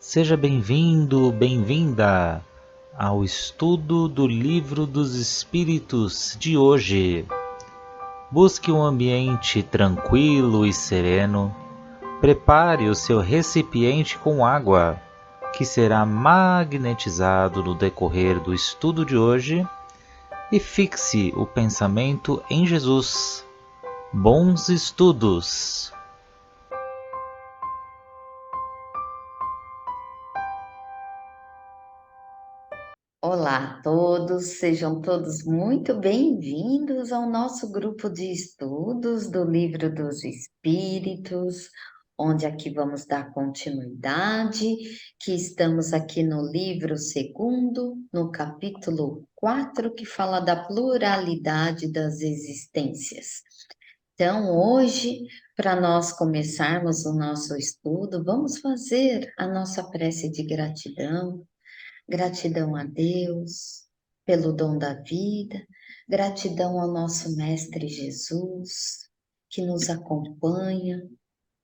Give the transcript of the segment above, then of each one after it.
Seja bem-vindo, bem-vinda ao estudo do Livro dos Espíritos de hoje. Busque um ambiente tranquilo e sereno. Prepare o seu recipiente com água, que será magnetizado no decorrer do estudo de hoje, e fixe o pensamento em Jesus. Bons estudos! Olá a todos, sejam todos muito bem-vindos ao nosso grupo de estudos do Livro dos Espíritos, onde aqui vamos dar continuidade, que estamos aqui no livro segundo, no capítulo 4, que fala da pluralidade das existências. Então, hoje, para nós começarmos o nosso estudo, vamos fazer a nossa prece de gratidão. Gratidão a Deus pelo dom da vida, gratidão ao nosso Mestre Jesus, que nos acompanha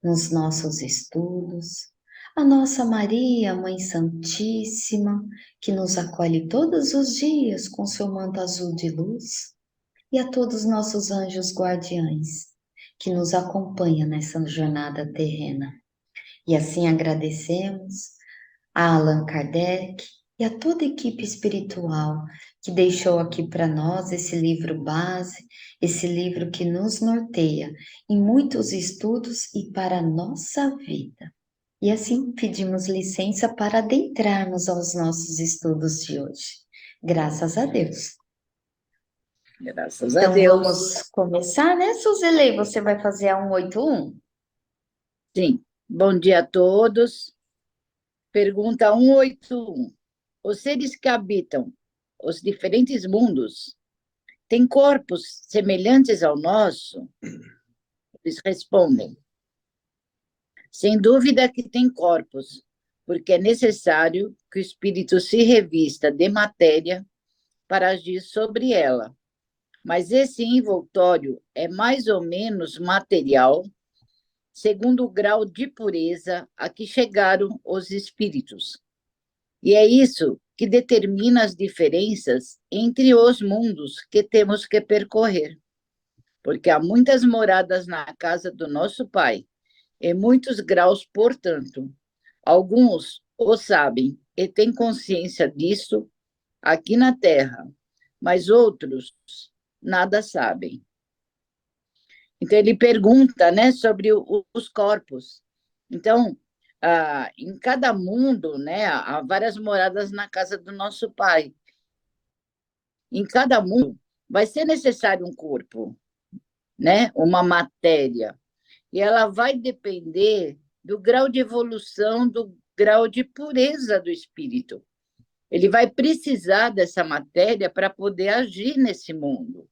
nos nossos estudos, a nossa Maria, Mãe Santíssima, que nos acolhe todos os dias com seu manto azul de luz, e a todos os nossos anjos guardiães, que nos acompanham nessa jornada terrena. E assim agradecemos a Allan Kardec e a toda a equipe espiritual que deixou aqui para nós esse livro base, esse livro que nos norteia em muitos estudos e para a nossa vida. E assim pedimos licença para adentrarmos aos nossos estudos de hoje. Graças a Deus. Graças a Então Deus. vamos começar, né, Suzele? Você vai fazer a 181? Sim. Bom dia a todos. Pergunta 181. Os seres que habitam os diferentes mundos têm corpos semelhantes ao nosso? Eles respondem: sem dúvida que têm corpos, porque é necessário que o espírito se revista de matéria para agir sobre ela. Mas esse envoltório é mais ou menos material, segundo o grau de pureza a que chegaram os espíritos. E é isso que determina as diferenças entre os mundos que temos que percorrer. Porque há muitas moradas na casa do nosso Pai, e muitos graus, portanto. Alguns o sabem e têm consciência disso aqui na Terra, mas outros nada sabem. Então, ele pergunta, né, sobre os corpos. Então, em cada mundo, né, há várias moradas na casa do nosso Pai. Em cada mundo vai ser necessário um corpo, né, uma matéria. E ela vai depender do grau de evolução, do grau de pureza do espírito. Ele vai precisar dessa matéria para poder agir nesse mundo.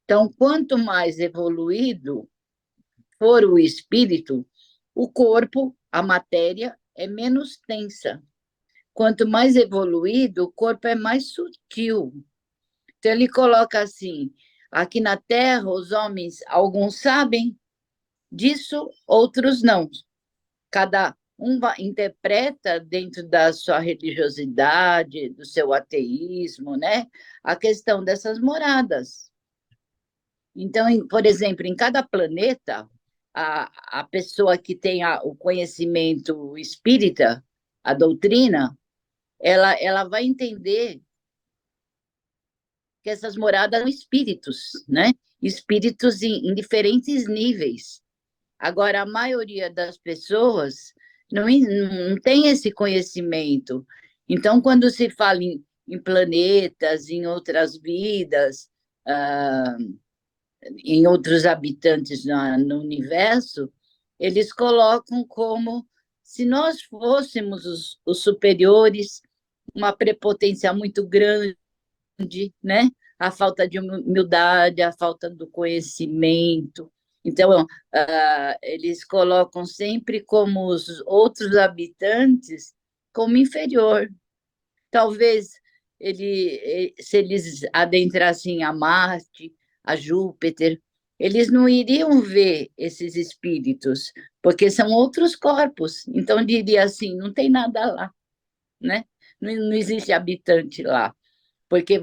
Então, quanto mais evoluído for o espírito, o corpo, a matéria, é menos tensa. Quanto mais evoluído, o corpo é mais sutil. Então, ele coloca assim: aqui na Terra, os homens, alguns sabem disso, outros não. Cada um interpreta dentro da sua religiosidade, do seu ateísmo, né? A questão dessas moradas. Então, por exemplo, em cada planeta, a pessoa que tem o conhecimento espírita, a doutrina, ela vai entender que essas moradas são espíritos, né? Espíritos em diferentes níveis. Agora, a maioria das pessoas não tem esse conhecimento. Então, quando se fala em planetas, em outras vidas, ah, em outros habitantes no universo, eles colocam como se nós fôssemos os superiores, uma prepotência muito grande, né? A falta de humildade, a falta do conhecimento. Então, eles colocam sempre como os outros habitantes como inferior. Talvez se eles adentrassem a Marte, a Júpiter, eles não iriam ver esses espíritos, porque são outros corpos. Então, eu diria assim, não tem nada lá, né? Não existe habitante lá, porque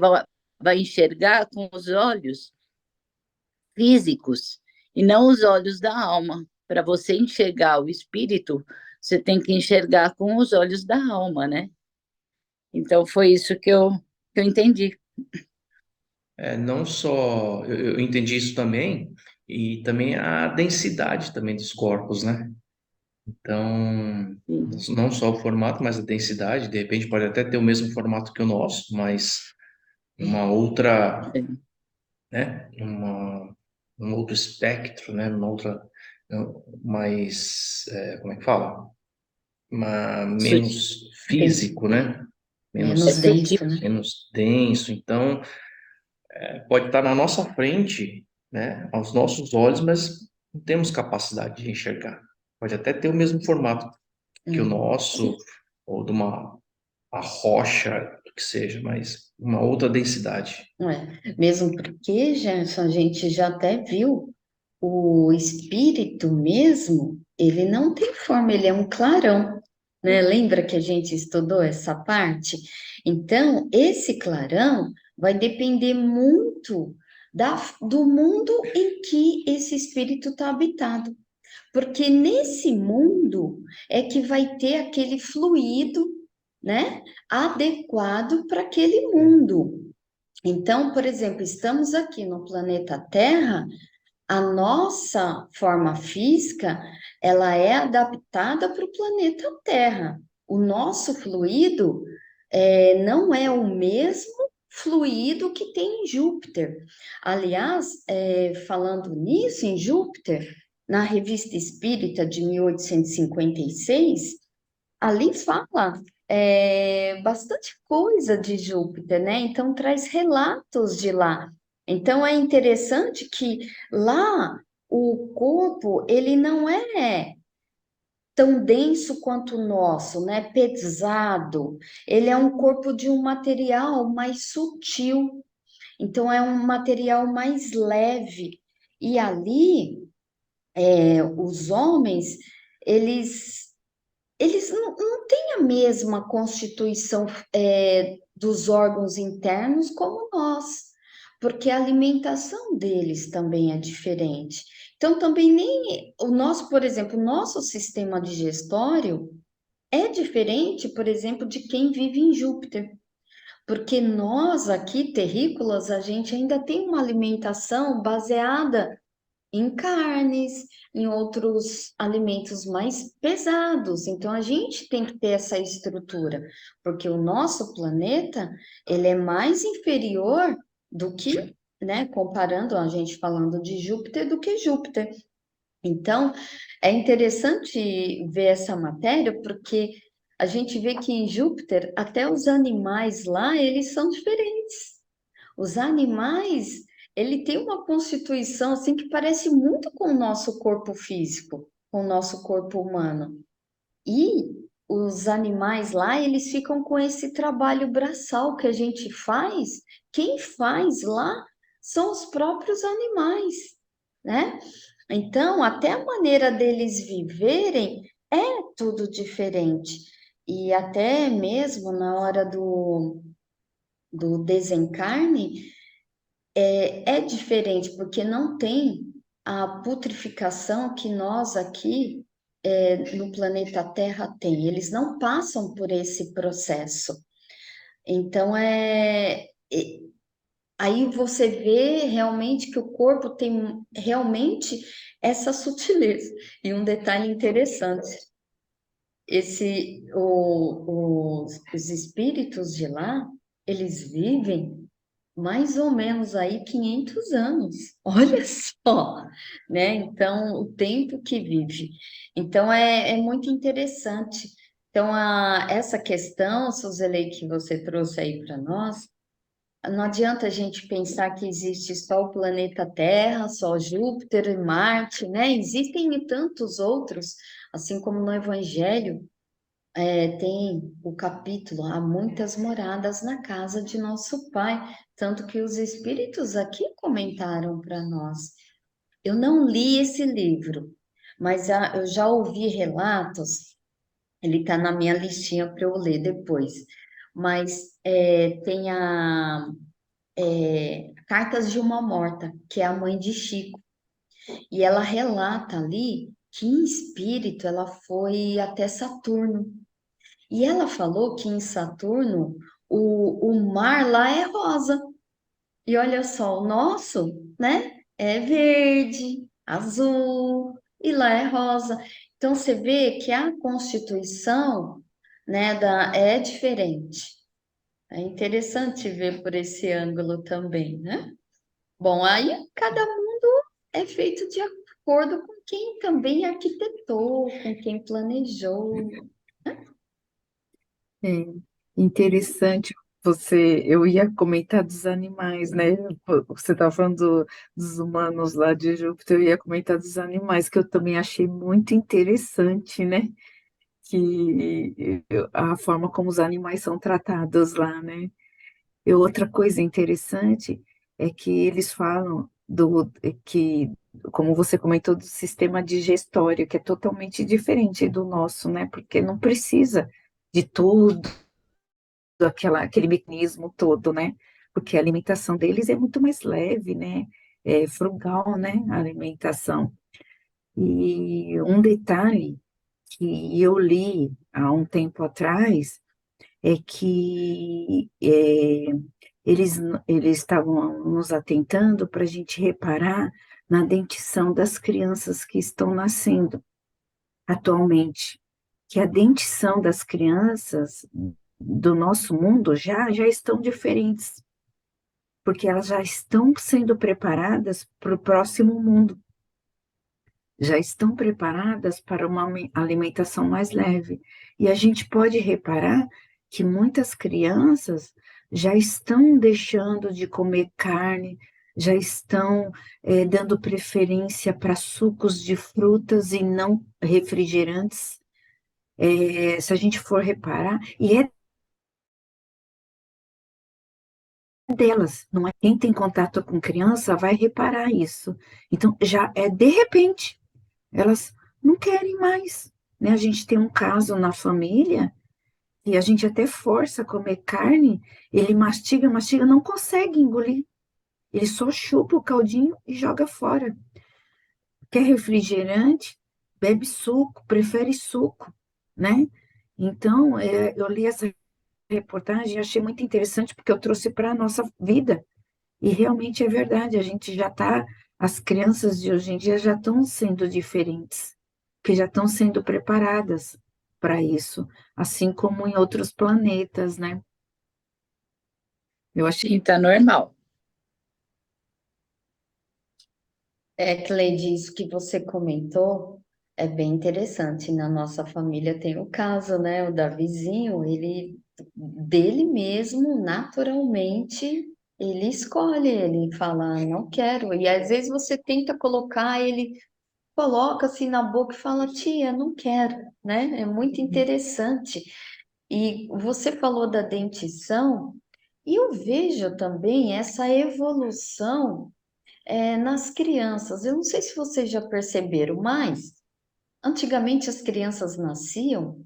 vai enxergar com os olhos físicos e não os olhos da alma. Para você enxergar o espírito, você tem que enxergar com os olhos da alma, né? Então, foi isso que eu entendi. Não só eu entendi isso também, e também a densidade também dos corpos, né? Então, Sim. não só o formato, mas a densidade, de repente pode até ter o mesmo formato que o nosso, mas uma outra, né? Um outro espectro, né? Uma outra, mais, como é que fala? Sutil. Menos físico, né? É Menos sutil. denso, né? Menos denso. Então, pode estar na nossa frente, né? Aos nossos olhos, mas não temos capacidade de enxergar. Pode até ter o mesmo formato que o nosso, ou de uma rocha, o que seja, mas uma outra densidade. Mesmo porque, Gerson, a gente já até viu o espírito mesmo, ele não tem forma, ele é um clarão, né? Lembra que a gente estudou essa parte? Então, esse clarão vai depender muito do mundo em que esse espírito está habitado. Porque nesse mundo é que vai ter aquele fluido, né, adequado para aquele mundo. Então, por exemplo, estamos aqui no planeta Terra, a nossa forma física, ela é adaptada para o planeta Terra. O nosso fluido não é o mesmo fluido que tem em Júpiter. Aliás, falando nisso, em Júpiter, na Revista Espírita de 1856, ali fala bastante coisa de Júpiter, né? Então traz relatos de lá. Então é interessante que lá o corpo ele não é tão denso quanto o nosso, né? Pesado. Ele é um corpo de um material mais sutil. Então é um material mais leve. E ali os homens eles não têm a mesma constituição dos órgãos internos como nós, porque a alimentação deles também é diferente. Então, também nem o nosso, por exemplo, o nosso sistema digestório é diferente, por exemplo, de quem vive em Júpiter. Porque nós aqui, terrícolas, a gente ainda tem uma alimentação baseada em carnes, em outros alimentos mais pesados. Então a gente tem que ter essa estrutura, porque o nosso planeta, ele é mais inferior do que, né, comparando a gente falando de Júpiter do que Júpiter. Então, é interessante ver essa matéria, porque a gente vê que em Júpiter, até os animais lá, eles são diferentes. Os animais, ele tem uma constituição assim que parece muito com o nosso corpo físico, com o nosso corpo humano. E os animais lá, eles ficam com esse trabalho braçal que a gente faz. Quem faz lá são os próprios animais, né? Então, até a maneira deles viverem é tudo diferente. E até mesmo na hora do desencarne, é diferente, porque não tem a putrificação que nós aqui no planeta Terra tem. Eles não passam por esse processo. Então, aí você vê realmente que o corpo tem realmente essa sutileza. E um detalhe interessante, os espíritos de lá, eles vivem mais ou menos aí 500 anos. Olha só, né? Então, o tempo que vive. Então, é muito interessante. Então, essa questão, Suzele, que você trouxe aí para nós, não adianta a gente pensar que existe só o planeta Terra, só Júpiter e Marte, né? Existem tantos outros, assim como no Evangelho, tem o capítulo Há muitas moradas na casa de nosso Pai, tanto que os espíritos aqui comentaram para nós. Eu não li esse livro, mas eu já ouvi relatos, ele está na minha listinha para eu ler depois, mas tem Cartas de uma Morta, que é a mãe de Chico, e ela relata ali que em espírito ela foi até Saturno. E ela falou que em Saturno o mar lá é rosa. E olha só, o nosso, né, é verde, azul, e lá é rosa. Então você vê que a constituição, né, é diferente. É interessante ver por esse ângulo também, né? Bom, aí cada mundo é feito de acordo com quem também arquitetou, com quem planejou. É interessante eu ia comentar dos animais, né? Você estava falando dos humanos lá de Júpiter, eu ia comentar dos animais, que eu também achei muito interessante, né? A forma como os animais são tratados lá, né? E outra coisa interessante é que eles falam como você comentou, do sistema digestório, que é totalmente diferente do nosso, né? Porque não precisa de tudo aquele mecanismo todo, né? Porque a alimentação deles é muito mais leve, né? É frugal, né? A alimentação. E um detalhe que eu li há um tempo atrás é que eles estavam nos atentando para a gente reparar na dentição das crianças que estão nascendo atualmente, que a dentição das crianças do nosso mundo já estão diferentes, porque elas já estão sendo preparadas para o próximo mundo, já estão preparadas para uma alimentação mais leve. E a gente pode reparar que muitas crianças já estão deixando de comer carne, já estão dando preferência para sucos de frutas e não refrigerantes. Se a gente for reparar, e é delas, não é? Quem tem contato com criança vai reparar isso. Então, já é de repente, elas não querem mais, né? A gente tem um caso na família e a gente até força a comer carne, ele mastiga, mastiga, não consegue engolir. Ele só chupa o caldinho e joga fora. Quer refrigerante? Bebe suco, prefere suco, né? Então, eu li essa reportagem e achei muito interessante porque eu trouxe para a nossa vida. E realmente é verdade, as crianças de hoje em dia já estão sendo diferentes, que já estão sendo preparadas para isso, assim como em outros planetas, né? Eu achei. Sim, tá normal. Cleide, isso que você comentou é bem interessante. Na nossa família tem o caso, né? O Davizinho, dele mesmo, naturalmente, ele escolhe, ele fala, "Ah, não quero." E às vezes você tenta colocar, ele coloca assim na boca e fala, tia, não quero, né? É muito interessante. E você falou da dentição, e eu vejo também essa evolução nas crianças. Eu não sei se vocês já perceberam, mas antigamente as crianças nasciam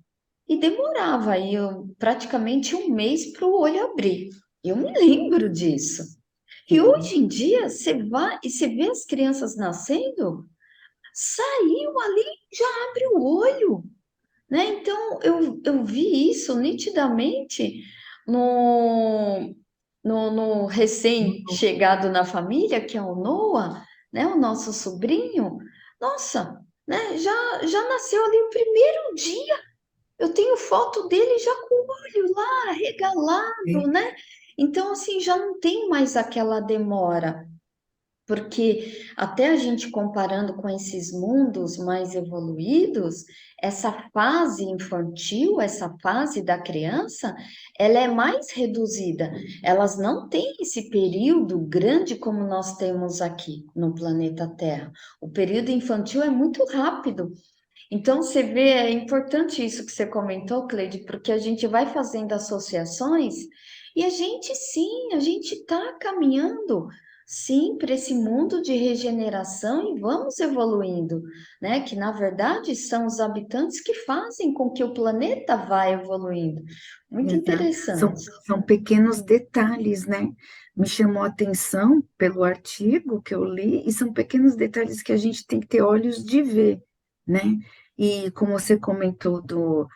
e demorava aí praticamente um mês para o olho abrir. Eu me lembro disso. E hoje em dia você vai e você vê as crianças nascendo, saiu ali, já abre o olho, né? Então eu vi isso nitidamente no, no recém-chegado na família, que é o Noah, né? O nosso sobrinho. Nossa, né? Já nasceu ali o primeiro dia. Eu tenho foto dele já com o olho lá regalado, né? Então, assim, já não tem mais aquela demora. Porque até a gente comparando com esses mundos mais evoluídos, essa fase infantil, essa fase da criança, ela é mais reduzida. Elas não têm esse período grande como nós temos aqui no planeta Terra. O período infantil é muito rápido. Então, você vê, é importante isso que você comentou, Cleide, porque a gente vai fazendo associações e a gente sim, a gente está caminhando sim, para esse mundo de regeneração e vamos evoluindo, né? Que na verdade são os habitantes que fazem com que o planeta vá evoluindo. Muito Exato. São, interessante. são pequenos detalhes, né? Me chamou a atenção pelo artigo que eu li, e são pequenos detalhes que a gente tem que ter olhos de ver, né? E como você comentou do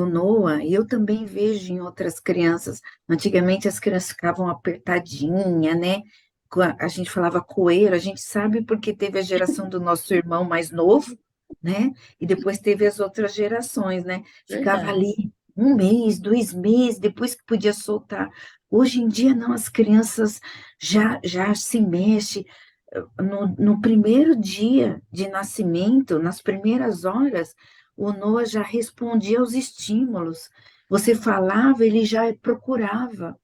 Noah, eu também vejo em outras crianças. Antigamente as crianças ficavam apertadinhas, né? A gente falava coelho, a gente sabe porque teve a geração do nosso irmão mais novo, né? E depois teve as outras gerações, né? Ficava Verdade. ali 1 mês, 2 meses, depois que podia soltar. Hoje em dia, não, as crianças já se mexem. No primeiro dia de nascimento, nas primeiras horas, o Noah já respondia aos estímulos. Você falava, ele já procurava.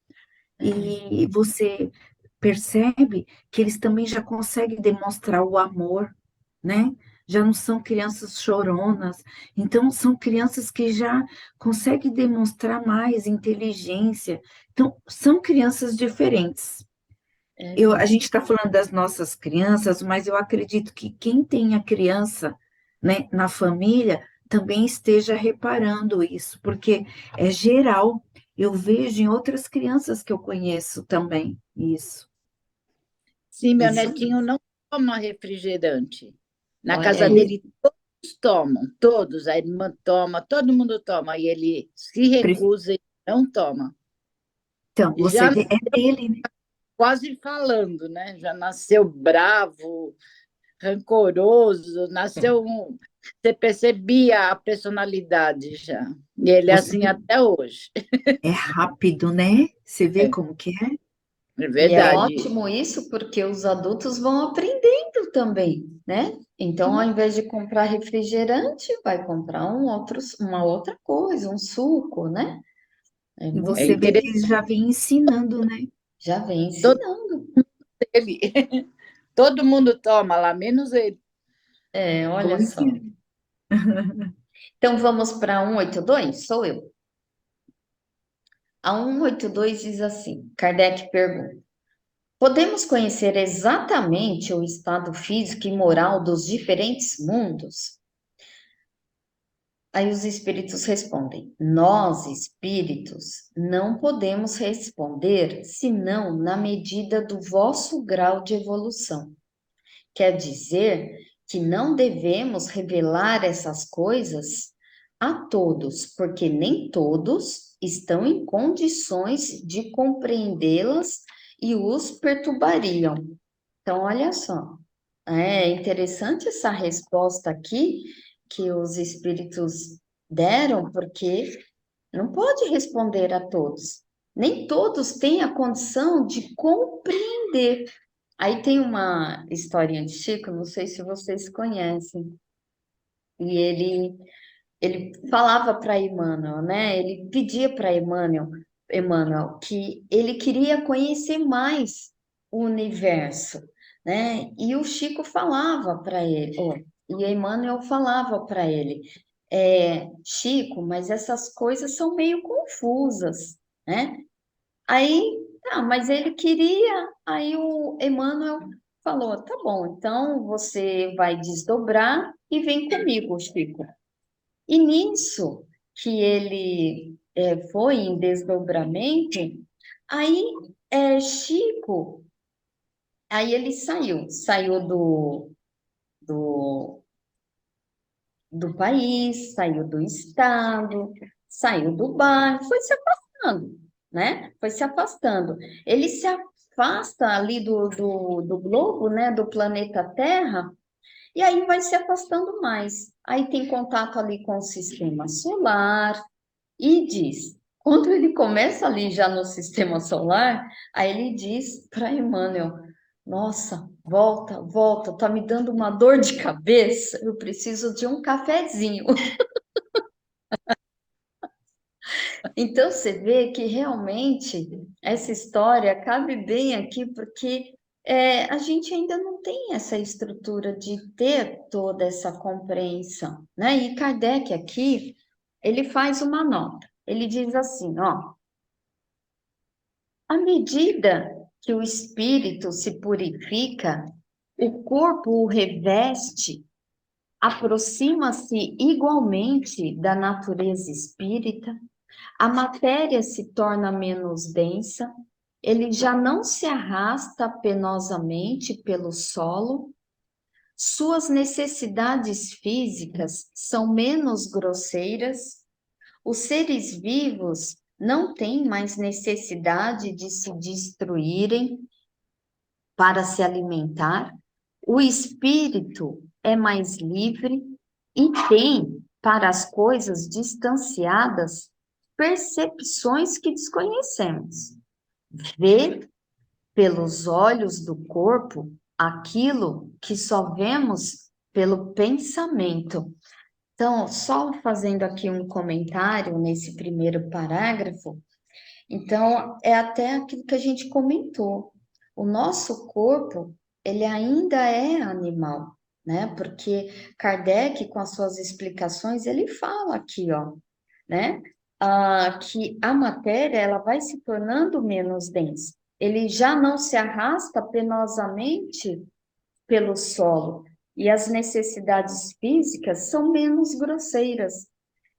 É, E você percebe que eles também já conseguem demonstrar o amor, né? Já não são crianças choronas, então são crianças que já conseguem demonstrar mais inteligência. Então, são crianças diferentes. é A mesmo. gente está falando das nossas crianças, mas eu acredito que quem tem a criança, né, na família também esteja reparando isso, porque é geral. Eu vejo em outras crianças que eu conheço também isso. Sim, meu Isso netinho mesmo. não toma refrigerante. Na Olha casa aí. dele, todos tomam, todos. A irmã toma, todo mundo toma. E ele se Pre- recusa e não toma. Então, você Já é dele, né? quase falando, né? Já nasceu bravo, rancoroso, Você percebia a personalidade já. E ele é Você assim até hoje. é rápido, né? Você vê É, como que é? é E é verdade. ótimo isso porque os adultos vão aprendendo também, né? Então, ao invés de comprar refrigerante, vai comprar uma outra coisa, um suco, né? É E É você vê muito, que eles interessante já vêm ensinando, né? já vem todo ensinando. ele. Todo mundo toma lá, menos ele. É, olha Pois só. é. Então, vamos para 182. Sou eu. A 182 diz assim: Kardec pergunta: podemos conhecer exatamente o estado físico e moral dos diferentes mundos? Aí os espíritos respondem: nós, espíritos, não podemos responder senão na medida do vosso grau de evolução. Quer dizer que não devemos revelar essas coisas a todos, porque nem todos estão em condições de compreendê-las e os perturbariam. Então, olha só, é interessante essa resposta aqui que os espíritos deram, porque não pode responder a todos. Nem todos têm a condição de compreender. Aí tem uma historinha de Chico, não sei se vocês conhecem, e ele falava para Emmanuel, né? Ele pedia para Emmanuel que ele queria conhecer mais o universo, né? E o Chico falava para ele, e Emmanuel falava para ele, Chico, mas essas coisas são meio confusas, né? Aí, mas ele queria, aí o Emmanuel falou, tá bom, então você vai desdobrar e vem comigo, Chico. E nisso que ele foi em desdobramento, aí Chico, aí ele saiu do, do país, saiu do estado, saiu do bairro, foi se afastando, né? Foi se afastando. Ele se afasta ali do globo, né? Do planeta Terra, e aí vai se afastando mais. Aí tem contato ali com o sistema solar, e diz, quando ele começa ali já no sistema solar, aí ele diz para Emmanuel, nossa, volta, volta, tá me dando uma dor de cabeça, eu preciso de um cafezinho. Então você vê que realmente essa história cabe bem aqui, porque a gente ainda não tem essa estrutura de ter toda essa compreensão, né? E Kardec aqui, ele faz uma nota. Ele diz assim, ó, à medida que o espírito se purifica, o corpo o reveste, aproxima-se igualmente da natureza espírita, a matéria se torna menos densa, ele já não se arrasta penosamente pelo solo, suas necessidades físicas são menos grosseiras, os seres vivos não têm mais necessidade de se destruírem para se alimentar, o espírito é mais livre e tem, para as coisas distanciadas, percepções que desconhecemos. Vê pelos olhos do corpo aquilo que só vemos pelo pensamento. Então, só fazendo aqui um comentário nesse primeiro parágrafo, então é até aquilo que a gente comentou. O nosso corpo, ele ainda é animal, né? Porque Kardec, com as suas explicações, ele fala aqui, ó, né? Que a matéria, ela vai se tornando menos densa. Ele já não se arrasta penosamente pelo solo e as necessidades físicas são menos grosseiras.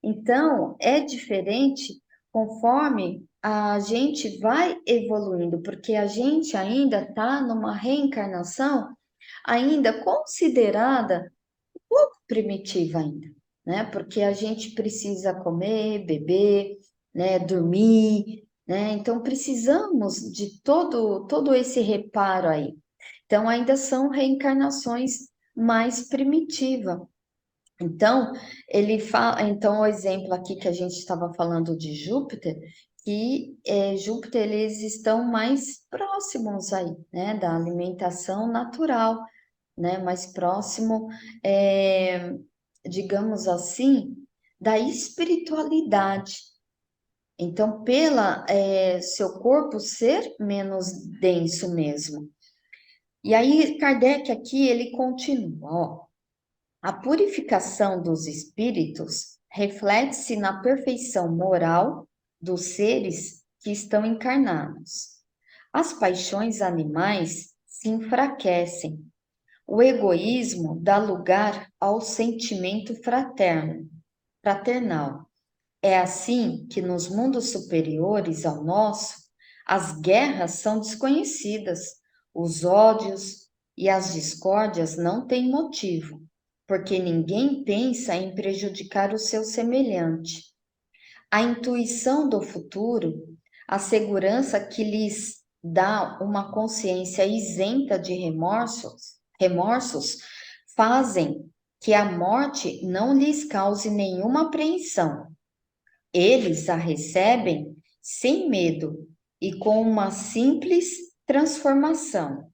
Então, é diferente conforme a gente vai evoluindo, porque a gente ainda está numa reencarnação ainda considerada um pouco primitiva ainda, né? Porque a gente precisa comer, beber, né? Dormir, né? Então, precisamos de todo esse reparo aí. Então, ainda são reencarnações mais primitivas. Então, ele fala, então, o exemplo aqui que a gente estava falando de Júpiter, que Júpiter, eles estão mais próximos aí, né, da alimentação natural, né, mais próximo, digamos assim, da espiritualidade. Então, pela seu corpo ser menos denso mesmo. E aí, Kardec aqui, ele continua, ó. A purificação dos espíritos reflete-se na perfeição moral dos seres que estão encarnados. As paixões animais se enfraquecem. O egoísmo dá lugar ao sentimento fraternal. É assim que nos mundos superiores ao nosso, as guerras são desconhecidas, os ódios e as discórdias não têm motivo, porque ninguém pensa em prejudicar o seu semelhante. A intuição do futuro, a segurança que lhes dá uma consciência isenta de remorsos fazem que a morte não lhes cause nenhuma apreensão. Eles a recebem sem medo e com uma simples transformação.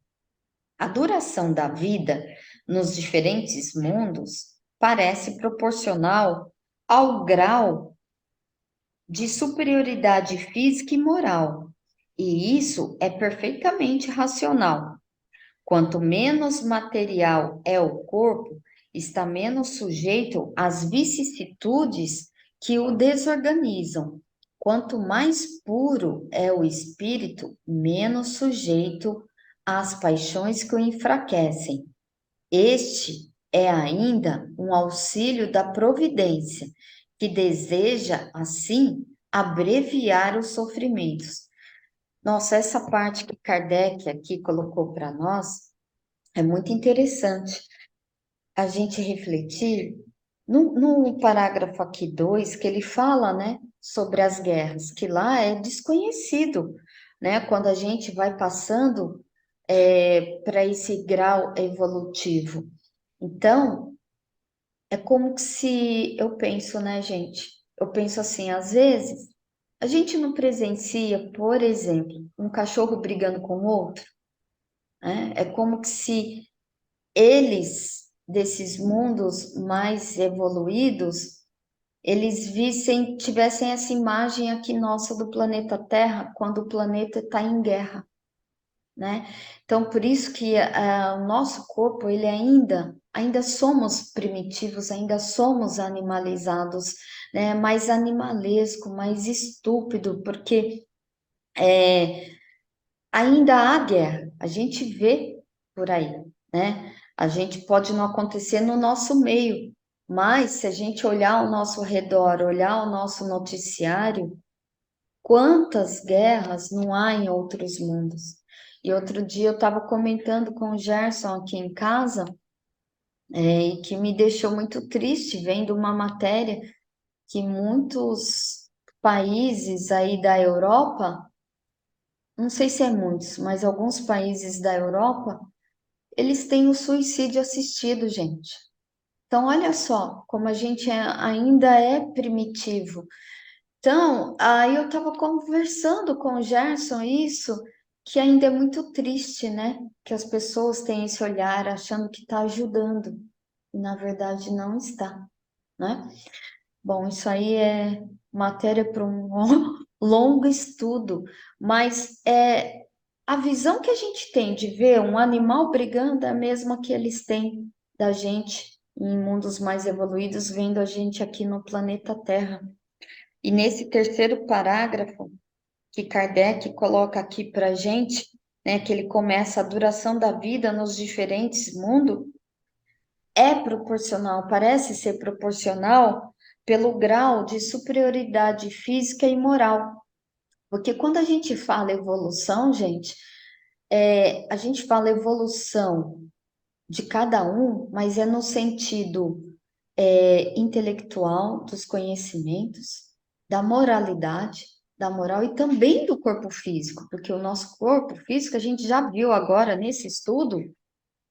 A duração da vida nos diferentes mundos parece proporcional ao grau de superioridade física e moral, e isso é perfeitamente racional. Quanto menos material é o corpo, está menos sujeito às vicissitudes que o desorganizam. Quanto mais puro é o espírito, menos sujeito às paixões que o enfraquecem. Este é ainda um auxílio da providência, que deseja, assim, abreviar os sofrimentos. Nossa, essa parte que Kardec aqui colocou para nós é muito interessante a gente refletir no parágrafo aqui 2, que ele fala, né, sobre as guerras, que lá é desconhecido, né, quando a gente vai passando para esse grau evolutivo. Então, é como que se, eu penso, né, gente? Eu penso assim, às vezes, a gente não presencia, por exemplo, um cachorro brigando com outro, né? É como que se eles, desses mundos mais evoluídos, eles tivessem essa imagem aqui nossa do planeta Terra, quando o planeta está em guerra, né? Então, por isso que o nosso corpo, ele ainda somos primitivos, ainda somos animalizados, né? Mais animalesco, mais estúpido, porque ainda há guerra, a gente vê por aí, né? A gente pode não acontecer no nosso meio, mas se a gente olhar ao nosso redor, olhar o nosso noticiário, quantas guerras não há em outros mundos? E outro dia eu estava comentando com o Gerson aqui em casa, e que me deixou muito triste vendo uma matéria que muitos países aí da Europa, não sei se é muitos, mas alguns países da Europa, eles têm o suicídio assistido, gente. Então, olha só como a gente ainda é primitivo. Então, aí eu estava conversando com o Gerson isso, que ainda é muito triste, né? Que as pessoas têm esse olhar achando que está ajudando, e na verdade não está, né? Bom, isso aí é matéria para um longo estudo, mas a visão que a gente tem de ver um animal brigando é a mesma que eles têm da gente em mundos mais evoluídos, vendo a gente aqui no planeta Terra. E nesse terceiro parágrafo que Kardec coloca aqui para a gente, né, que ele começa a duração da vida nos diferentes mundos, é proporcional, parece ser proporcional pelo grau de superioridade física e moral. Porque quando a gente fala evolução, gente, a gente fala evolução de cada um, mas é no sentido intelectual, dos conhecimentos, da moralidade, da moral e também do corpo físico, porque o nosso corpo físico, a gente já viu agora nesse estudo,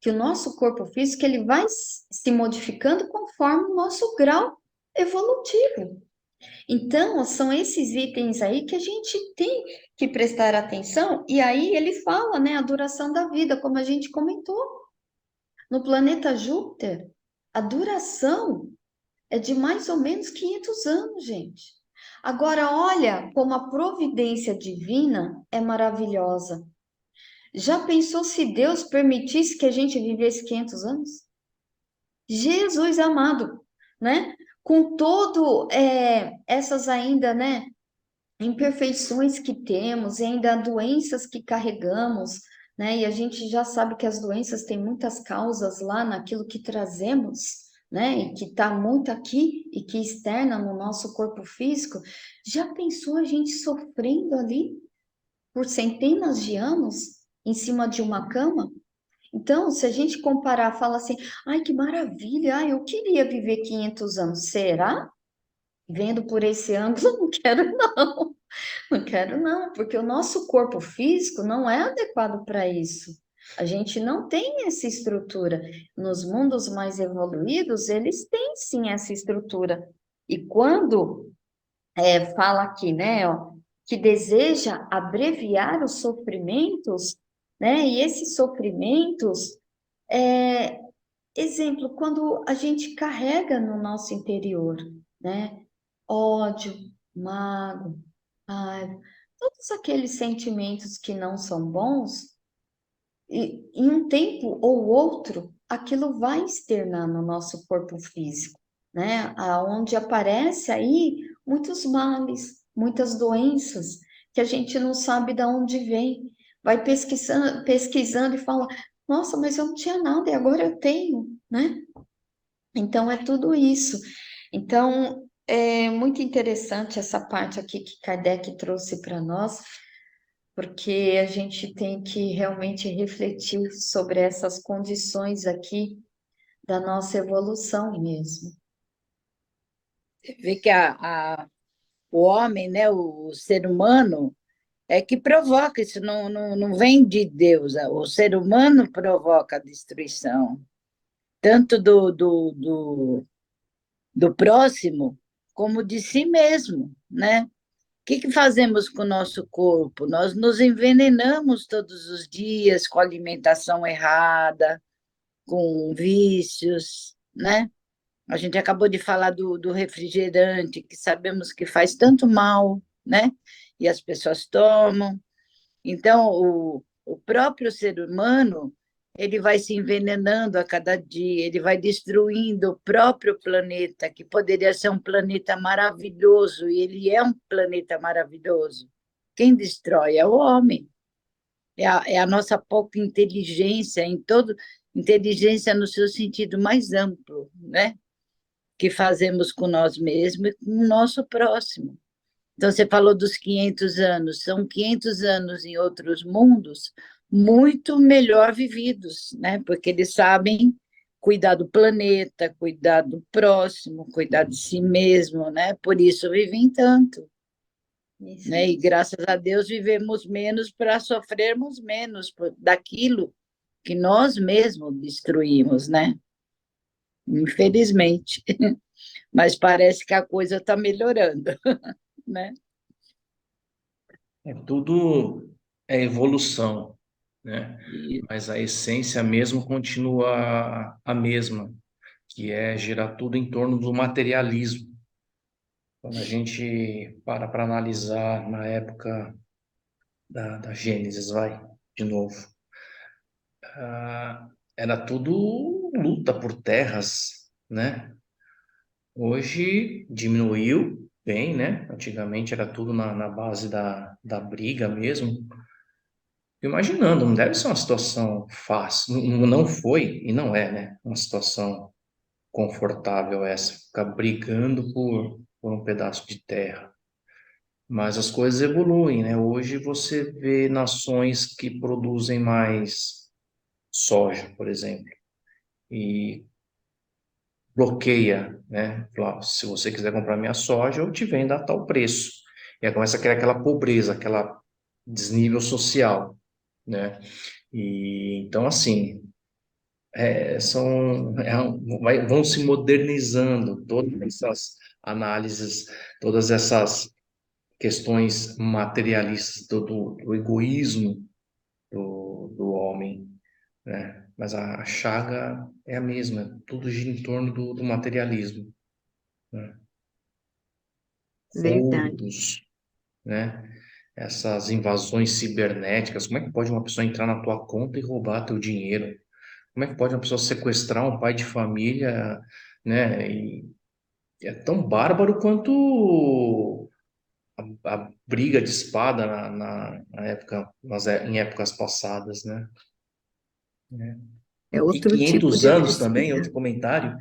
que o nosso corpo físico ele vai se modificando conforme o nosso grau evolutivo. Então, são esses itens aí que a gente tem que prestar atenção, e aí ele fala, né, a duração da vida, como a gente comentou. No planeta Júpiter, a duração é de mais ou menos 500 anos, gente. Agora, olha como a providência divina é maravilhosa. Já pensou se Deus permitisse que a gente vivesse 500 anos? Jesus amado, né? Com todo essas ainda, né, imperfeições que temos e ainda doenças que carregamos, né? E a gente já sabe que as doenças têm muitas causas lá naquilo que trazemos, né? E que está muito aqui e que externa no nosso corpo físico. Já pensou a gente sofrendo ali por centenas de anos em cima de uma cama? Então, se a gente comparar, fala assim, ai, que maravilha, ai, eu queria viver 500 anos. Será? Vendo por esse ângulo, não quero não. Não quero não, porque o nosso corpo físico não é adequado para isso. A gente não tem essa estrutura. Nos mundos mais evoluídos, eles têm sim essa estrutura. E quando fala aqui, né, ó, que deseja abreviar os sofrimentos, né, e esses sofrimentos, exemplo, quando a gente carrega no nosso interior, né, ódio, mágoa, raiva, todos aqueles sentimentos que não são bons, e em um tempo ou outro, aquilo vai externar no nosso corpo físico, né? Aonde aparece aí muitos males, muitas doenças que a gente não sabe de onde vem. Vai pesquisando e fala, nossa, mas eu não tinha nada e agora eu tenho, né? Então, é tudo isso. Então, é muito interessante essa parte aqui que Kardec trouxe para nós, porque a gente tem que realmente refletir sobre essas condições aqui da nossa evolução mesmo. Você vê que o homem, né, o ser humano, é que provoca, isso não vem de Deus, o ser humano provoca a destruição, tanto do próximo, como de si mesmo, né? O que fazemos com o nosso corpo? Nós nos envenenamos todos os dias com alimentação errada, com vícios, né? A gente acabou de falar do refrigerante, que sabemos que faz tanto mal, né? E as pessoas tomam. Então, o próprio ser humano, ele vai se envenenando a cada dia, ele vai destruindo o próprio planeta, que poderia ser um planeta maravilhoso, e ele é um planeta maravilhoso. Quem destrói é o homem. é a nossa pouca inteligência inteligência no seu sentido mais amplo, né? Que fazemos com nós mesmos e com o nosso próximo. Então, você falou dos 500 anos, são 500 anos em outros mundos muito melhor vividos, né? Porque eles sabem cuidar do planeta, cuidar do próximo, cuidar de si mesmo, né? Por isso vivem tanto, Isso né? E mesmo. graças a Deus vivemos menos para sofrermos menos daquilo que nós mesmos destruímos, né? Infelizmente. Mas parece que a coisa está melhorando, né? Tudo é evolução, né? E, Mas a essência mesmo continua a mesma, que é girar tudo em torno do materialismo. Quando a gente para analisar na época da Gênesis, vai, de novo, era tudo luta por terras, né? Hoje diminuiu bem, né? Antigamente era tudo na base da briga mesmo. Imaginando, não deve ser uma situação fácil. Não foi e não é, né? Uma situação confortável essa, ficar brigando por um pedaço de terra. Mas as coisas evoluem, né? Hoje você vê nações que produzem mais soja, por exemplo, e bloqueia, né? Fala, "Ó, se você quiser comprar minha soja, eu te vendo a tal preço." E aí começa a criar aquela pobreza, aquela desnível social, né? E então assim, vão se modernizando todas essas análises, todas essas questões materialistas do egoísmo do homem, né? Mas a chaga é a mesma, tudo gira em torno do materialismo, né? Verdade. Roubos, né? Essas invasões cibernéticas, como é que pode uma pessoa entrar na tua conta e roubar teu dinheiro? Como é que pode uma pessoa sequestrar um pai de família, né? E é tão bárbaro quanto a briga de espada na época, em épocas passadas, né? É E outro tipo 500 de anos também, agressividade. outro comentário,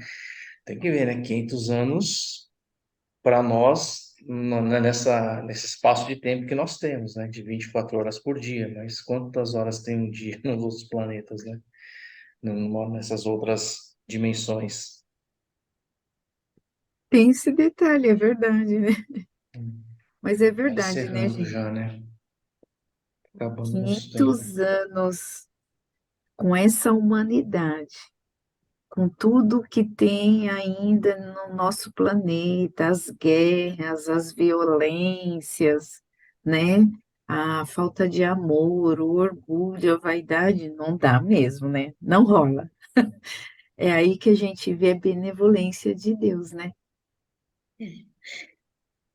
tem que ver, né? 500 anos para nós, nesse espaço de tempo que nós temos, né? De 24 horas por dia, mas quantas horas tem um dia nos outros planetas, né? Nessas outras dimensões. Tem esse detalhe, é verdade, né? Mas é Tá verdade, né, encerrando gente? já, né? Acabando nosso tempo. 500 anos com essa humanidade, com tudo que tem ainda no nosso planeta, as guerras, as violências, né? A falta de amor, o orgulho, a vaidade, não dá mesmo, né? Não rola. É aí que a gente vê a benevolência de Deus, né?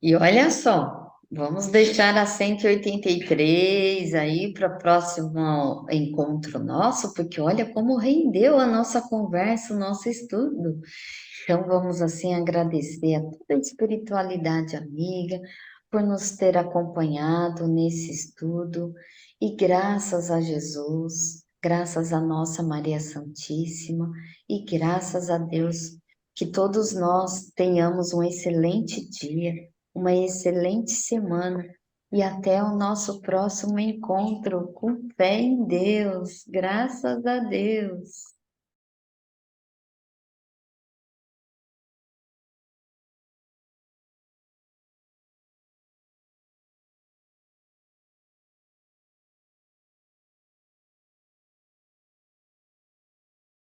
E olha só, vamos deixar a 183 aí para o próximo encontro nosso, porque olha como rendeu a nossa conversa, o nosso estudo. Então, vamos assim agradecer a toda a espiritualidade amiga por nos ter acompanhado nesse estudo e graças a Jesus, graças a nossa Maria Santíssima e graças a Deus que todos nós tenhamos um excelente dia, uma excelente semana e até o nosso próximo encontro com fé em Deus. Graças a Deus.